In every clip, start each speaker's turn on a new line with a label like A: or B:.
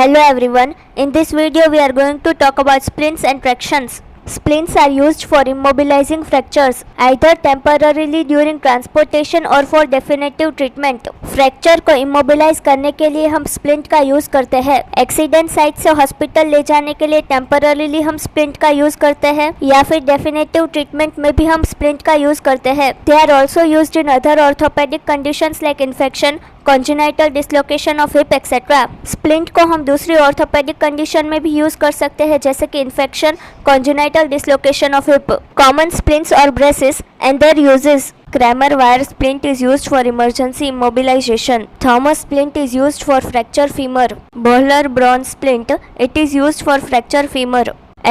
A: Hello everyone, in this video we are going to talk about splints and tractions. Splints are used for immobilizing fractures, either temporarily during transportation or for definitive treatment. Fracture को immobilise करने के लिए हम splint का use करते हैं। Accident site से hospital ले जाने के लिए टेम्पररीली हम स्प्लिंट का यूज करते हैं या फिर डेफिनेटिव ट्रीटमेंट में भी हम स्प्लिंट का यूज करते हैं। They are also used in other orthopaedic conditions like infection, congenital dislocation of hip etcetera. Splint को हम दूसरी ऑर्थोपेडिक कंडीशन में भी यूज कर सकते हैं जैसे कि infection, congenital dislocation of hip. Common splints और braces and their uses. Kramer wire splint is used for emergency immobilization. Thomas splint is used for fracture femur. Bohler bronze splint, it is used for fracture femur.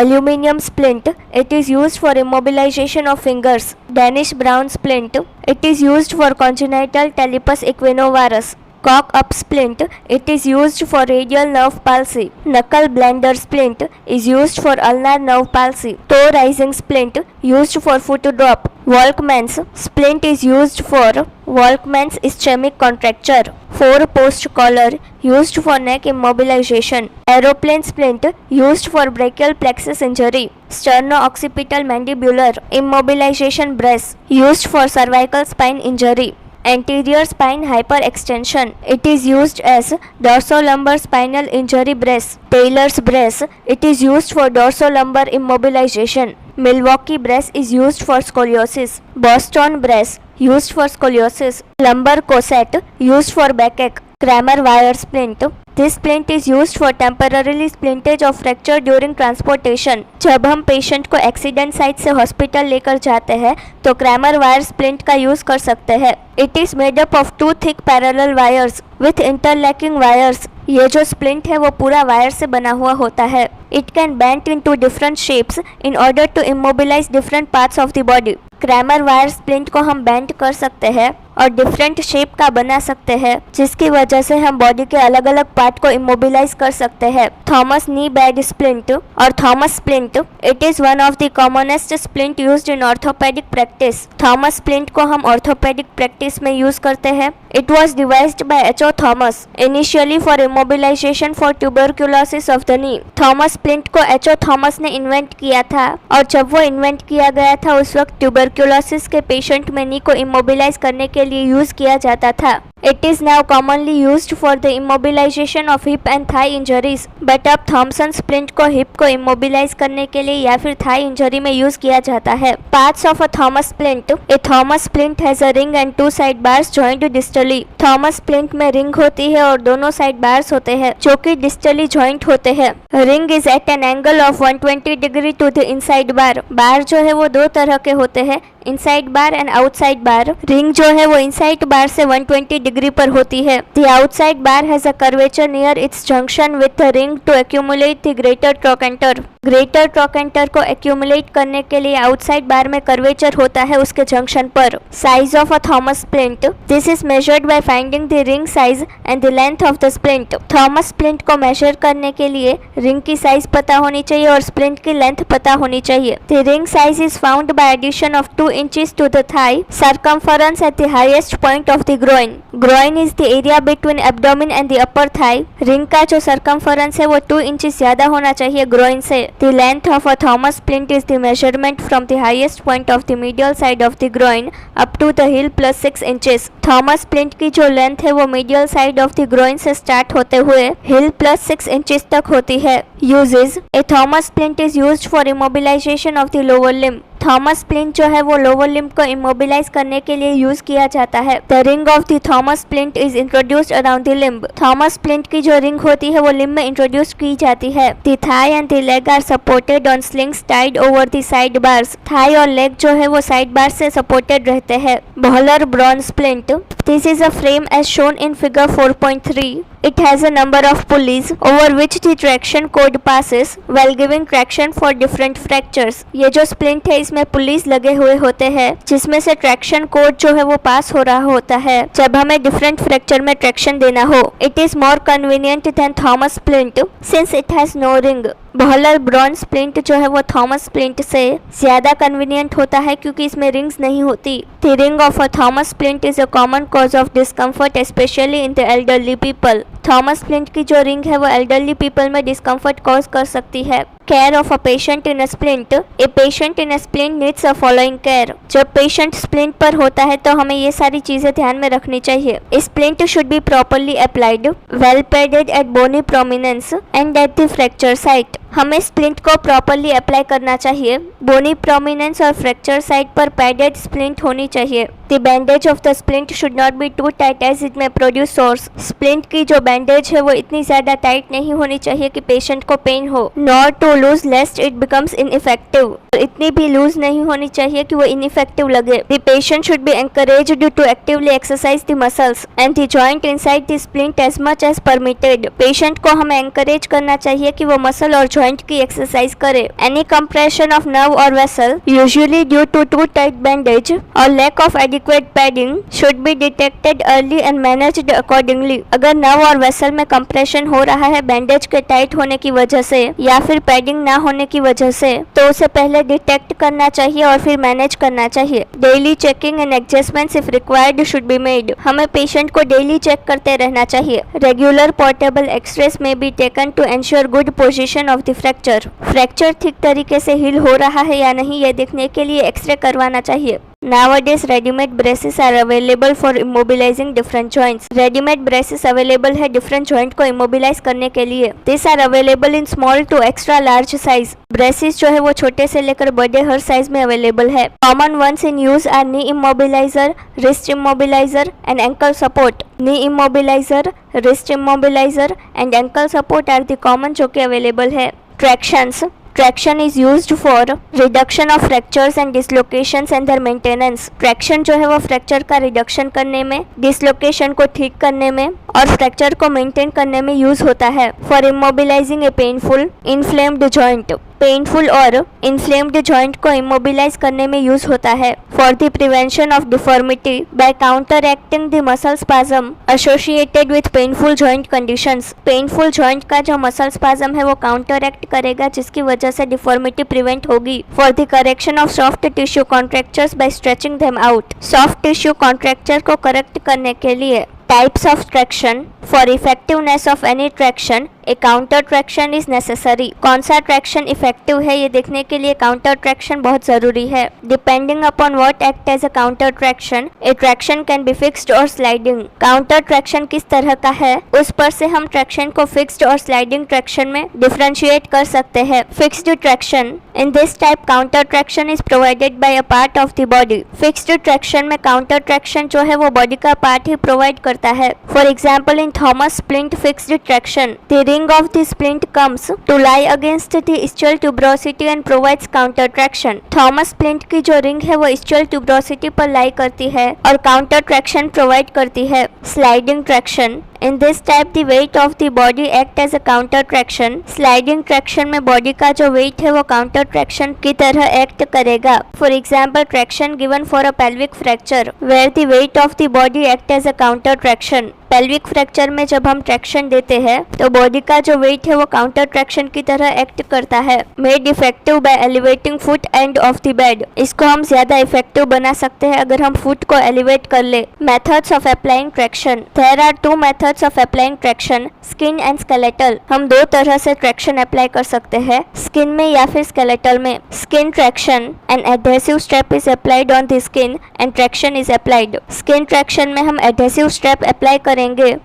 A: Aluminium splint, it is used for immobilization of fingers. Danish brown splint, it is used for congenital talipes equinovarus. Cock up splint, it is used for radial nerve palsy. Knuckle blender splint is used for ulnar nerve palsy. Toe rising splint used for foot drop. Volkmann's splint is used for Volkmann's ischemic contracture. 4-post collar used for neck immobilization. Aeroplane splint used for brachial plexus injury. Sterno-occipital mandibular immobilization brace used for cervical spine injury. Anterior spine hyperextension, it is used as dorsolumbar spinal injury brace. Taylor's brace, it is used for dorsolumbar immobilization. Milwaukee brace is used for scoliosis. Boston brace used for scoliosis. Lumbar coset used for backache. Kramer wire splint, this splint is used for temporarily splintage of fracture during transportation. जब हम patient को accident site से hospital लेकर जाते हैं तो Kramer wire splint का use कर सकते हैं. It is made up of 2 thick parallel wires with interlacing wires. ये जो स्प्लिंट है वो पूरा वायर से बना हुआ होता है. It can bend into different shapes in order to immobilise different parts of the body. Cramer wire splint को हम बेंड कर सकते हैं और डिफरेंट शेप का बना सकते हैं जिसकी वजह से हम बॉडी के अलग अलग पार्ट को इमोबिलाइज कर सकते हैं. थॉमस नी बेड स्प्लिंट और Thomas splint, it is one of the commonest splint used in orthopaedic practice. Thomas splint को हम ऑर्थोपेडिक प्रैक्टिस में यूज करते हैं. It was devised by H O. Thomas initially for immobilisation for tuberculosis of the knee. Thomas splint को H O. Thomas ने invent किया था और जब वो इन्वेंट किया गया था उस वक्त ट्यूबरक्यूलोसिस के पेशेंट में नी को इमोबिलाइज करने के लिए यूज किया जाता था. It is now commonly used for the immobilization of hip and thigh injuries. But अब थॉमसन स्प्लिंट को हिप को इमोबिलाइज करने के लिए या फिर थाई इंजरी में यूज किया जाता है. Parts of a Thomas splint. A Thomas splint has a ring and 2 side bars joined distally. Thomas splint में रिंग होती है और दोनों साइड बार्स होते हैं जो कि डिस्टली जॉइंट होते हैं. Ring is at an angle of 120 degree to the inside bar. Bar जो है वो 2 तरह के होते हैं, inside bar and outside bar. Ring जो है वो इनसाइड बार से 120 डिग्री पर होती है. The outside bar has a curvature near its junction with the ring to accumulate the greater trochanter. Greater trochanter को एक्यूमुलेट करने के लिए आउटसाइड बार में कर्वेचर होता है उसके जंक्शन पर. Size of a Thomas splint, this is measured by finding the ring size and the length of the splint. Thomas splint को मेजर करने के लिए रिंग की साइज पता होनी चाहिए और स्प्लिंट की लेंथ पता होनी चाहिए. The ring size is found by addition of 2 inches to the thigh circumference at the highest point of the groin. Groin is the area between abdomen and the upper thigh. Ring का जो circumference है वो 2 inches ज्यादा होना चाहिए groin से. The length of a Thomas splint is the measurement from the highest point of the medial side of the groin up to the heel plus 6 inches. Thomas splint की जो length है वो medial side of the groin से start होते हुए heel plus 6 inches तक होती है. Uses. A Thomas splint is used for immobilization of the lower limb. Thomas splint जो है वो लोअर लिम्ब को इमोबिलाइज करने के लिए यूज किया जाता है. The ring of the Thomas splint is introduced around the limb. Thomas splint की जो रिंग होती है वो लिम्ब में इंट्रोड्यूस की जाती है. The thigh and the leg are supported on slings tied over the side bars. Thigh और लेग जो है वो साइड बार से सपोर्टेड रहते हैं. Bohler Braun splint, this is a frame as shown in figure 4.3. It has a number of pulleys over which the traction cord passes while giving traction for different fractures. ये जो splint है इसमें pulleys लगे हुए होते हैं जिसमें से ट्रैक्शन कोड जो है वो पास हो रहा होता है जब हमें डिफरेंट फ्रैक्चर में ट्रैक्शन देना हो. It is more convenient than Thomas splint since it has no ring. Bohler Braun splint जो है वो थॉमस स्प्लिंट से ज्यादा कन्वीनियंट होता है क्योंकि इसमें रिंग्स नहीं होती। The ring of a Thomas splint is a common cause of discomfort specially in the elderly people. Thomas splint की जो रिंग है वो एल्डरली पीपल में डिस्कम्फर्ट कॉज कर सकती है। Care of a patient in a splint. A patient in a splint needs a following care. जब patient splint पर होता है तो हमें ये सारी चीजें ध्यान में रखनी चाहिए। Splint should be properly applied, well padded at bony prominence and at the fracture site. हमें स्प्लिंट को प्रॉपरली अप्लाई करना चाहिए। बोनी प्रोमिनेंस और फ्रैक्चर साइट पर पैडेड स्प्लिंट होनी चाहिए। The bandage of the splint should not be too tight as it may produce sores. Splint की जो बैंडेज है वो इतनी ज्यादा टाइट नहीं होनी चाहिए कि पेशेंट को पेन हो। Not too loose lest it becomes ineffective. इतनी भी लूज नहीं होनी चाहिए कि वो इनइफेक्टिव लगे। The patient should be encouraged to actively exercise the muscles and the joint inside the splint as much as permitted. Patient को हमें एनकरेज करना चाहिए कि वो मसल और जॉइंट की एक्सरसाइज करे। एनी कंप्रेशन ऑफ नर्व और vessel usually due to too tight bandage और lack of adequate padding should be detected early and managed accordingly. अगर नर्व और वेसल में कंप्रेशन हो रहा है बैंडेज के टाइट होने की वजह से या फिर पैडिंग ना होने की वजह से तो उसे पहले डिटेक्ट करना चाहिए और फिर मैनेज करना चाहिए। Daily checking and adjustments if required should be made. हमें पेशेंट को डेली चेक करते रहना चाहिए। Regular portable X rays may be taken to ensure good position of the fracture ठीक तरीके से हील हो रहा है या नहीं ये देखने के लिए एक्सरे करवाना चाहिए। Nowadays, ready-made braces are available for immobilizing different joints. Ready-made braces available है different joint को immobilize करने के लिए। These are available in small to extra large size. Braces जो है वो छोटे से लेकर बड़े हर साइज में अवेलेबल है। Common ones in use are knee immobilizer, wrist immobilizer and ankle support. Knee immobilizer, wrist immobilizer and ankle support are the common जो कि अवेलेबल है। Tractions. Traction is used for reduction of fractures and dislocations and their maintenance. Traction जो है वो fracture का reduction करने में, dislocation को ठीक करने में और फ्रैक्चर को मेंटेन करने में यूज होता है। For immobilising a painful inflamed joint. Painful और इन्फ्लेम्ड जॉइंट को इमोबिलाइज करने में यूज होता है। For the prevention of deformity by counteracting the muscle spasm associated with painful joint conditions. Painful joint का जो मसल स्पाज्म है वो काउंटर एक्ट करेगा जिसकी वजह से डिफॉर्मिटी प्रिवेंट होगी। For the correction of soft tissue contractures by stretching them out. Soft tissue contracture को करेक्ट करने के लिए। Types of traction. For effectiveness of any traction a counter traction is necessary. कौन सा ट्रैक्शन इफेक्टिव है ये देखने के लिए काउंटर ट्रैक्शन बहुत जरूरी है। Depending upon what act as a counter traction a traction can be fixed और स्लाइडिंग। काउंटर ट्रैक्शन किस तरह का है उस पर से हम ट्रैक्शन को फिक्स्ड और स्लाइडिंग ट्रैक्शन में डिफरेंशिएट कर सकते हैं। Fixed traction. In this type counter traction is provided by a part of the body. Fixed traction में काउंटर ट्रैक्शन जो है वो बॉडी का पार्ट ही प्रोवाइड करता है। For example in Thomas splint fixed traction the ring of the splint comes to lie against the ischial tuberosity and provides counter traction. Thomas splint की जो ring है वो ischial tuberosity पर लाई करती है और काउंटर ट्रैक्शन प्रोवाइड करती है। Sliding traction. In this type the weight of the body act as a counter traction. Sliding traction में बॉडी का जो weight है वो counter traction की तरह act करेगा। For example, traction given for a pelvic fracture, where the weight of the body act as a counter traction. Pelvic fracture में जब हम ट्रैक्शन देते हैं तो बॉडी का जो वेट है वो काउंटर ट्रैक्शन की तरह एक्ट करता है। Made effective by elevating foot end of the bed. इसको हम ज्यादा इफेक्टिव बना सकते हैं अगर हम फुट को एलिवेट कर ले। Methods of applying traction. There are two methods of applying traction, skin and skeletal. हम दो तरह से ट्रैक्शन अप्लाई कर सकते हैं, स्किन में या फिर स्केलेटल में। Skin traction. An adhesive strap is applied on the skin and traction is applied. Skin traction में हम एडहेसिव स्ट्रैप अप्लाई करेंगे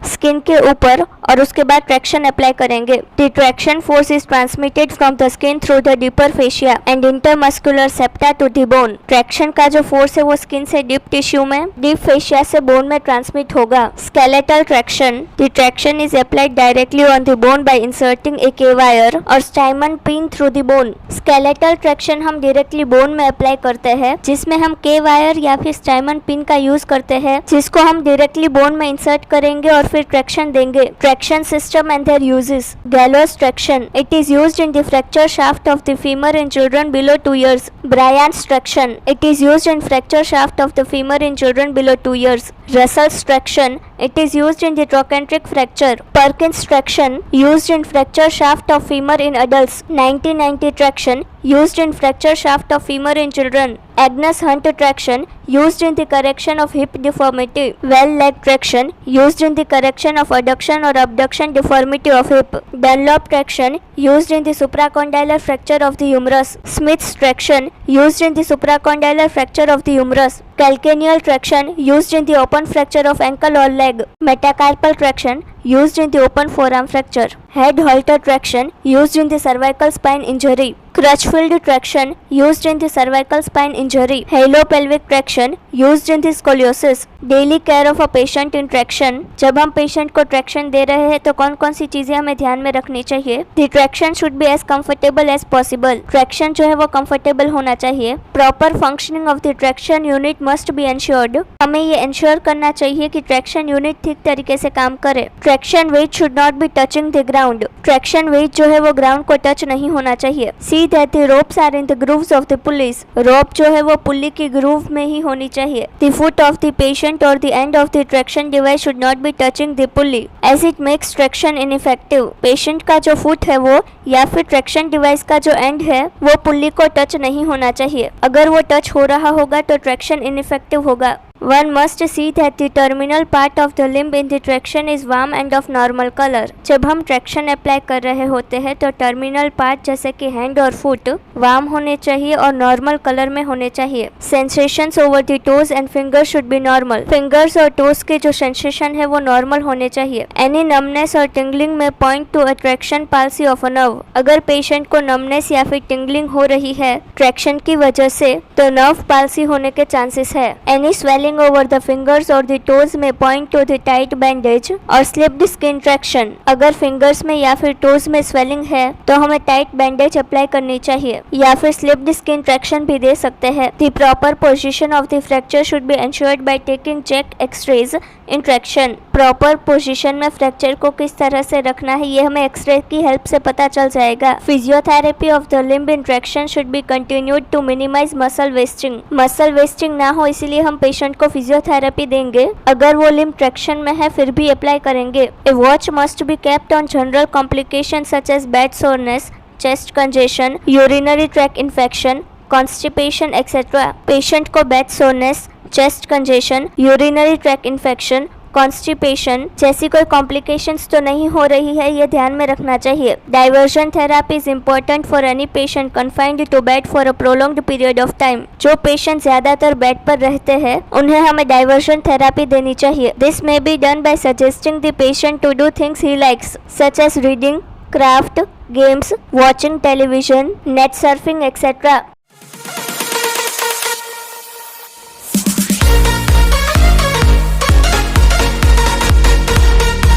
A: स्किन के ऊपर और उसके बाद ट्रैक्शन अप्लाई करेंगे। The traction force is transmitted from the skin through the deeper fascia and intermuscular septa to the bone. Traction का जो फोर्स है वो स्किन से डीप टिश्यू में, डीप फेशिया से बोन में ट्रांसमिट होगा। Skeletal traction. The traction is applied directly on the bone by inserting a K wire और Steinmann pin through the bone. Skeletal traction हम डायरेक्टली बोन में apply करते हैं जिसमें हम के वायर या फिर स्टाइमन पिन का यूज करते हैं जिसको हम डायरेक्टली बोन में इंसर्ट करेंगे और फिर ट्रैक्शन देंगे। Traction system and their uses. Gallows traction. It is used in the fracture shaft of the femur in children below 2 years. Bryant's traction. It is used in fracture shaft of the femur in children below 2 years. Russell's traction. It is used in the trochanteric fracture. Perkins traction used in fracture shaft of femur in adults. 1990 traction used in fracture shaft of femur in children. Agnes Hunt traction used in the correction of hip deformity. Well leg traction used in the correction of adduction or abduction deformity of hip. Dunlop traction used in the supracondylar fracture of the humerus. Smith's traction used in the supracondylar fracture of the humerus. Calcaneal traction used in the open fracture of ankle or leg. Metacarpal traction used in the open forearm fracture. Head halter traction used in the cervical spine injury. Crutchfield traction used in the cervical spine injury. Halopelvic traction used in the scoliosis. Daily care of a patient in traction, जब हम patient को traction दे रहे हैं तो कौन कौन सी चीजें हमें ध्यान में रखनी चाहिए। The traction should be as comfortable as possible, traction जो है वो कंफर्टेबल होना चाहिए। Proper functioning of the traction unit must be ensured, हमें ये एंश्योर करना चाहिए कि ट्रैक्शन यूनिट ठीक तरीके से काम करे। Traction weight should not be touching the ground, traction weight जो है वो ग्राउंड को टच नहीं होना चाहिए। See that the ropes are in the grooves of the pulleys, rope जो है वो पुल्ली की ग्रूव में ही होनी चाहिए। The foot of the patient or the end of the traction device should not be touching the pulley as it makes traction ineffective. Patient का जो foot है वो या फिर ट्रैक्शन डिवाइस का जो एंड है वो पुल्ली को टच नहीं होना चाहिए, अगर वो टच हो रहा होगा तो ट्रैक्शन इनइफेक्टिव होगा। One must see that the terminal part of the limb in the traction is warm and of normal color. जब हम ट्रैक्शन अप्लाई कर रहे होते हैं तो टर्मिनल पार्ट जैसे कि हैंड और फुट वार्म होने चाहिए और नॉर्मल कलर में होने चाहिए। Sensations over the toes and fingers should be normal, fingers और टोज के जो सेंसेशन है वो नॉर्मल होने चाहिए। एनी नमनेस और tingling may point to a traction palsy of a nerve, अगर पेशेंट को नमनेस या फिर टिंगलिंग हो रही है ट्रैक्शन की वजह से तो नर्व पाल्सी होने के चांसेस है। Any swelling over the fingers or the toes may point to the tight bandage or slipped skin traction, अगर फिंगर्स में या फिर टोज में स्वेलिंग है तो हमें टाइट बैंडेज अप्लाई करनी चाहिए या फिर स्लिप्ड स्किन ट्रैक्शन भी दे सकते हैं। The proper position of the fracture should be ensured by taking check x-rays in traction, proper position में फ्रैक्चर को किस तरह से रखना है ये हमें एक्सरे की हेल्प से पता चल जाएगा। Physiotherapy of the limb in traction should be continued to minimise muscle wasting, muscle wasting ना हो इसीलिए हम पेशेंट को फिजियोथेरेपी देंगे, अगर वो लिम्ब ट्रैक्शन में है फिर भी अप्लाई करेंगे। A watch must be kept on general complication such as bed soreness, chest congestion, urinary tract infection, constipation etcetera. Patient को bed soreness, chest congestion, urinary tract infection, constipation जैसी कोई complications तो नहीं हो रही है ये ध्यान में रखना चाहिए। Diversion therapy is important for any patient confined to bed for a prolonged period of time, जो पेशेंट ज्यादातर बेड पर रहते हैं उन्हें हमें डाइवर्जन थेरापी देनी चाहिए। This may be done by suggesting the patient to do things he likes such as reading, craft, games, watching television, net surfing etcetera.